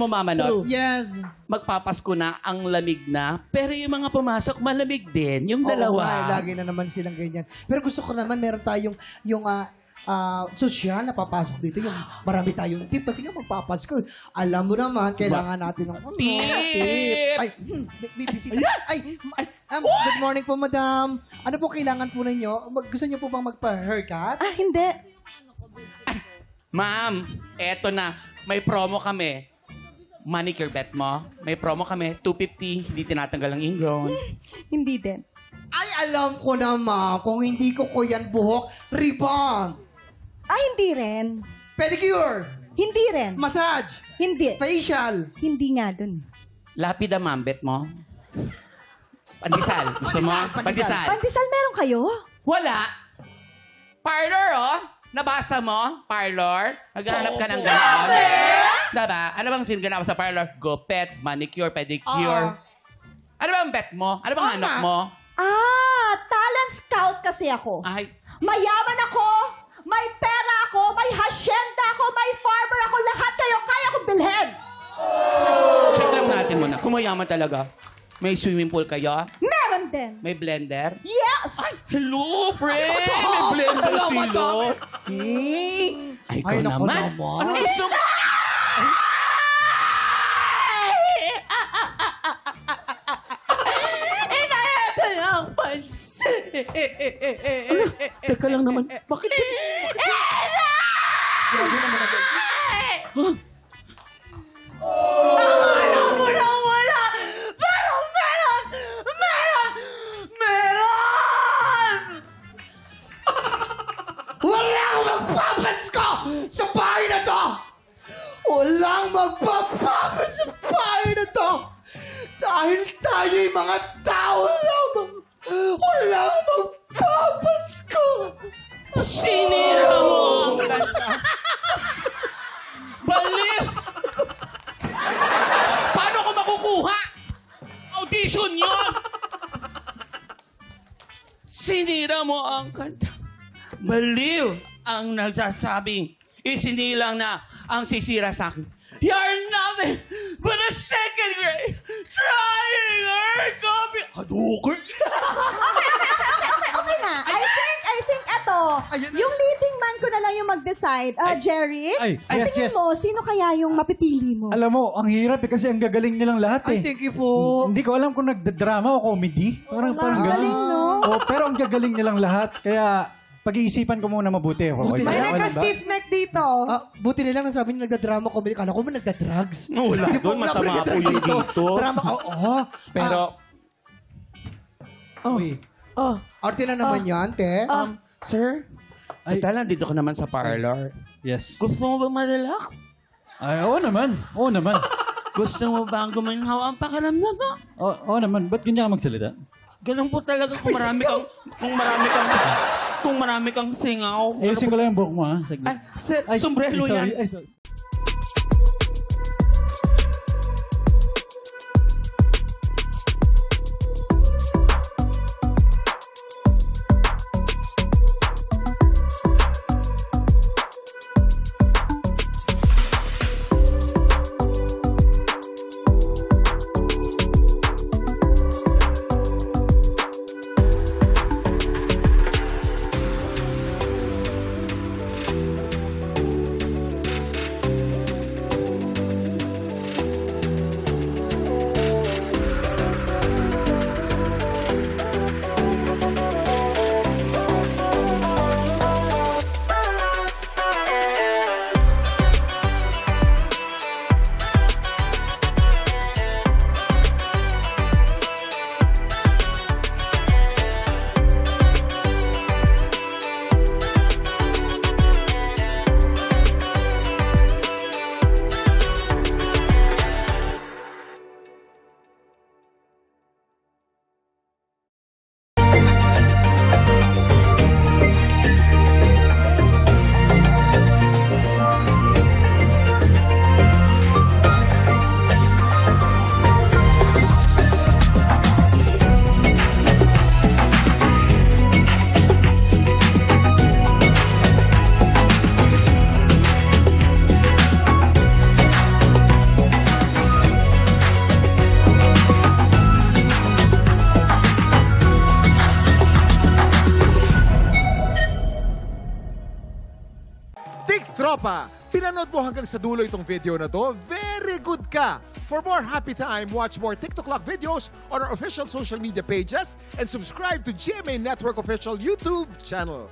mo, Mama Not, Yes. magpapasko na ang lamig na, pero yung mga pumasok, malamig din. Yung Oo dalawa. nga, lagi na naman silang ganyan. Pero gusto ko naman, meron tayong sosyal na papasok dito. Yung marami tayong tip. Kasi nga magpapasko. Alam mo naman, kailangan natin ng Tip! Ay, may bisita. Good morning po, madam. Ano po kailangan po ninyo? Gusto niyo po bang magpa-haircut? Ah, hindi. Ma'am, eto na. May promo kami. Manicure bet mo. May promo kami. 250. Hindi tinatanggal ang ingrown. Hindi din. Ay, alam ko naman. Kung hindi ko yan buhok, rebound. Ah, hindi rin. Pedicure. Hindi rin. Massage. Hindi. Facial. Hindi nga dun. Lapida, ma'am, bet mo. Pandesal. Gusto mo? Pandesal. Pandesal meron kayo? Wala. Parlor, oh. Nabasa mo? Parlor? Naghahanap ka ng gano'n? Diba? Ano bang singanap sa parlor? Gupet, manicure, pedicure. Ano bang bet mo? Ano bang hanap mo? Ah, talent scout kasi ako. Ay, Mayaman ako, may pera ako, may hacienda ako, may farmer ako, lahat kayo kaya kong bilhin. check lang natin muna. Kung mayaman talaga. May swimming pool kayo? Meron din. May blender? Yes! Hello, friend! May blender sila. Ay, ikaw naku naman. naman. Ano gusto mo? Ito yung pansin. Teka lang naman. Bakit? Grabe naman agad. Wala. Pero meron! Walang magpapasko sa bahay na to! Walang magpapagod sa bahay na to! Dahil tayo'y mga tao lamang, walang magpapasko! Sinira mo ang kanta. Baliw! Paano ko makukuha? Audition yun! Sinira mo ang kanta. Baliw ang nagsasabing isinilang na ang sisira sa akin. You're nothing but a second grade trying her copy. Hadouken! Okay na. I think eto. Yung leading man ko na lang yung mag-decide. Jerry, Ay, sa yes, tingin yes. mo, sino kaya yung mapipili mo? Alam mo, ang hirap eh kasi ang gagaling nilang lahat Ay, eh. thank you po. Hindi ko alam kung nagdadrama o comedy. Parang Ang galing, no? Oh, pero ang gagaling nilang lahat. Kaya pag-iisipan ko muna mabuti. Buti Okay, na lang okay ba? neck dito. Buti na lang nasabi niyo nagdadrama ko. Kala ko ba nagdadrugs? Wala Hindi po, doon, wala masama po nagdadrugs yung dito. Drama, oo. Pero, Uy, arte na naman yan, te. sir, Ay. nandito ka naman sa parlor. Yes. Gusto mo ba ma-relax? Ay, oo naman. Oo naman. Gusto mo ba ang guminhawa ang pakiramdam mo? Oo naman. Ba't ganyan ka magsalita? Ganun po talaga kung marami kang singaw. Ayusin ko lang yung buhok mo, ha? Saglit. Ay, sir, sombrero sorry. yan. Ay, sorry. Tropa, pinanood mo hanggang sa dulo itong video na to, very good ka! For more happy time, watch more TikTok Clock videos on our official social media pages and subscribe to GMA Network official YouTube channel.